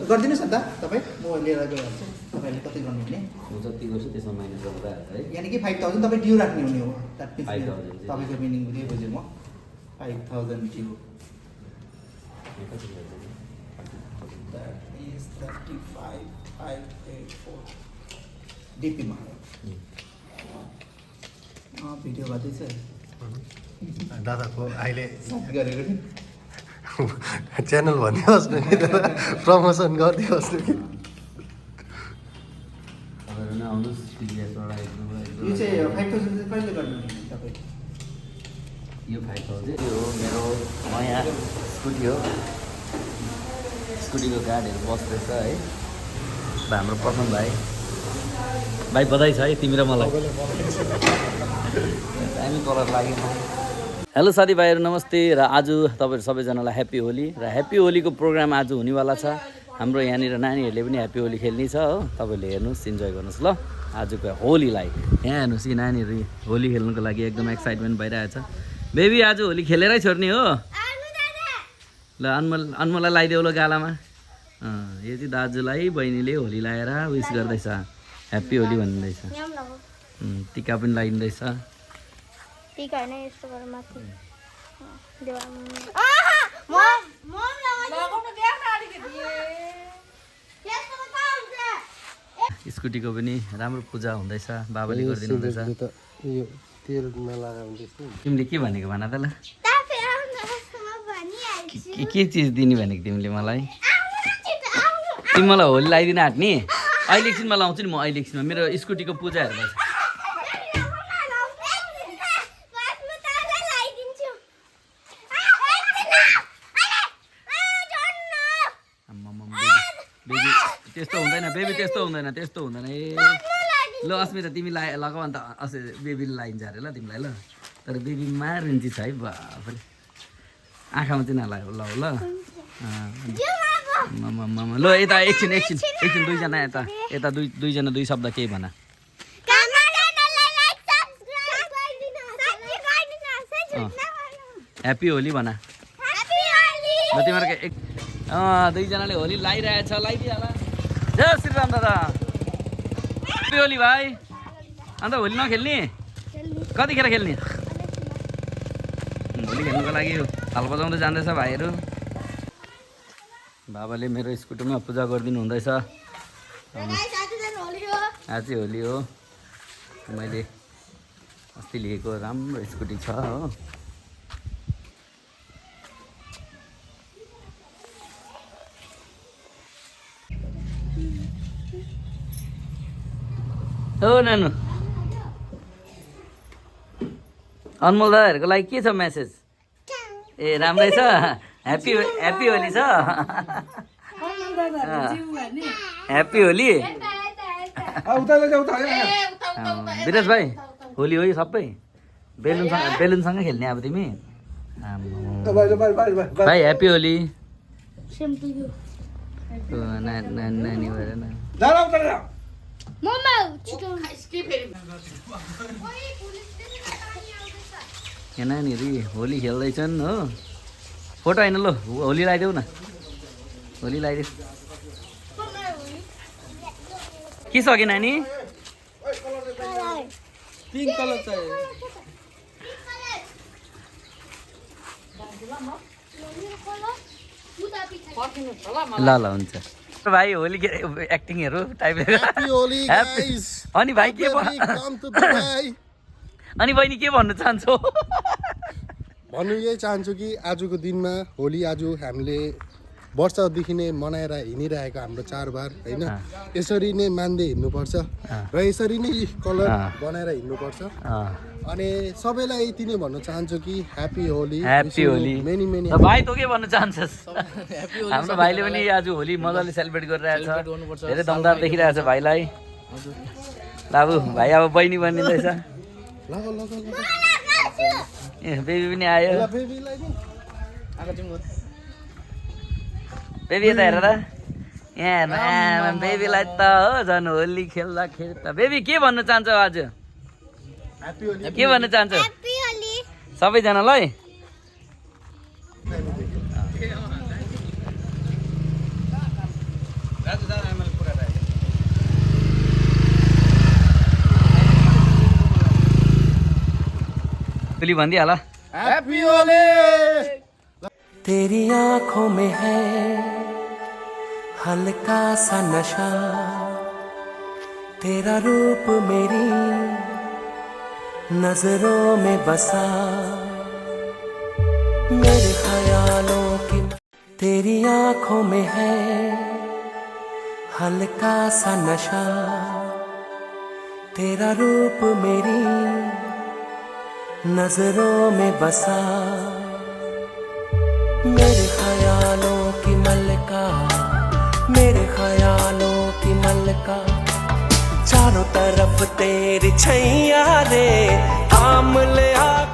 गरिदिनुहोस् न त तपाईँ म लिएर गइहाल्छु तपाईँले कति गर्नुहुने म जति गर्छु त्यसमा माइनस गर्दा है यानि कि 5000 तपाईँ ड्यू राख्ने हुने हो द्याट मिन्स 5000 तपाईँको मिनिङ के बुझेँ म 5000 ड्यू द्याट इज 35584 डिपीमा भिडियो गर्दैछ दादाको अहिले गरेको नि च्यानल भनिदिनुहोस् न प्रमोसन गरिदिनुहोस् न तपाईँहरू नै आउनुहोस् टिभीएसबाट यो चाहिँ 5000 चाहिँ कहिले गर्नुहुने तपाईँ यो 5000 यो हो मेरो नयाँ स्कुटी हो स्कुटीको गाडीहरू बस्दैछ है हाम्रो प्रथम भाइ बधाई छ है तिमी र मलाई दामी कलर लाग्यो हेलो साथीभाइहरू नमस्ते र आज तपाईँहरू सबैजनालाई ह्याप्पी होली र ह्याप्पी होलीको प्रोग्राम आज हुनेवाला छ हाम्रो यहाँनिर नानीहरूले पनि ह्याप्पी होली खेल्ने छ हो तपाईँले हेर्नुहोस् इन्जोय गर्नुहोस् ल आजको होलीलाई यहाँ हेर्नुहोस् यी नानीहरू होली खेल्नुको लागि एकदम एक्साइटमेन्ट भइरहेछ बेबी आज होली खेलेरै छोड्ने हो ल अनमोललाई लगाइदेऊ ल गालामा यो चाहिँ दाजुलाई बहिनीले होली लगाएर विस गर्दैछ ह्याप्पी होली भन्दैछ टिका पनि लगाइँदैछ टिका हैन यस्तो गरेर माथि स्कुटीको पनि राम्रो पूजा हुँदैछ बाबाले गरिदिनु हुँदैछ तिमीले के भनेको भन त ल के चिज दिने भनेको तिमीले मलाई तिमी मलाई होली लगाइदिन आँट्ने अहिले एकछिनमा लाउँछु नि म अहिले एकछिनमा मेरो स्कुटीको पूजा हेर्दैछ त्यस्तो हुँदैन बेबी त्यस्तो हुँदैन ए ल अस्मिता तिमी लगाऊ अन्त बेबीले लगाइन्छ अरे ल तिमीलाई ल तर बेबी मारुन्ची छ है बाफरे आँखामा चाहिँ नलाग्यो ल ल ल यता एकछिन दुईजना यता दुईजना दुई शब्द केही भन ह्याप्पी होली भन ल तिमीहरूको दुईजनाले होली लगाइरहेछ लगाइदिइहाल जय श्रीराम दादा ह्याप्पी होली भाइ अन्त होली नखेल्ने कतिखेर खेल्ने होली खेल्नुको लागि थाल बजाउँदै जाँदैछ भाइहरू बाबाले मेरो स्कुटीमा पूजा गरिदिनु हुँदैछ आज होली हो मैले अस्ति लिएको राम्रो स्कुटी छ हो नानु अनमोल दादाहरूको लागि के छ मेसेज ए राम्रै छ ह्याप्पी होली छ ह्याप्पी होली विराज भाइ होली हो सबै बेलुनसँग खेल्ने अब तिमी भाइ ह्याप्पी होली नानी भएर यहाँ नानीहरू होली खेल्दैछन् हो फोटो होइन ल होली लगाइदेऊ न होली लगाइदेऊ के सक्यो नानी पिङ्क कलर चाहियो ल हुन्छ भाइ होली एक्टिङहरू टाइप अनि भाइ के अनि बहिनी के भन्नु चाहन्छौ भन्नु यही चाहन्छु कि आजको दिनमा होली आज हामीले वर्षदेखि नै मनाएर हिँडिरहेको हाम्रो चाडबाड होइन यसरी नै मान्दै हिँड्नुपर्छ र यसरी नै कलर बनाएर हिँड्नुपर्छ अनि सबैलाई यति नै भन्न चाहन्छु कि ह्याप्पी होली मेनी मेनी भाइ तँ के भन्न चाहन्छस् हाम्रो भाइले पनि आज होली मजाले सेलिब्रेट गरिरहेछ धेरै दमदार देखिरहेछ भाइलाई लाबु भाइ अब बहिनी बनिँदैछ ए बेबी पनि आयो बेबी यता हेर त यहाँ बेबीलाई त हो झन् होली खेल्दा बेबी के भन्न चाहन्छौ आज के भन्न चाहन्छौ सबैजनालाई होली भनिदिइहाल। ह्याप्पी होली। तेरी आंखों में है हल्का सा नशा, तेरा रूप मेरी नजरों में बसा, मेरे ख्यालों की तेरी आंखों में है हल्का सा नशा, तेरा रूप मेरी नजरों में बसा, मेरे ख्यालों की मलका, मेरे ख्यालों की मलका, चारों तरफ तेरी छैया रे, थाम ले आ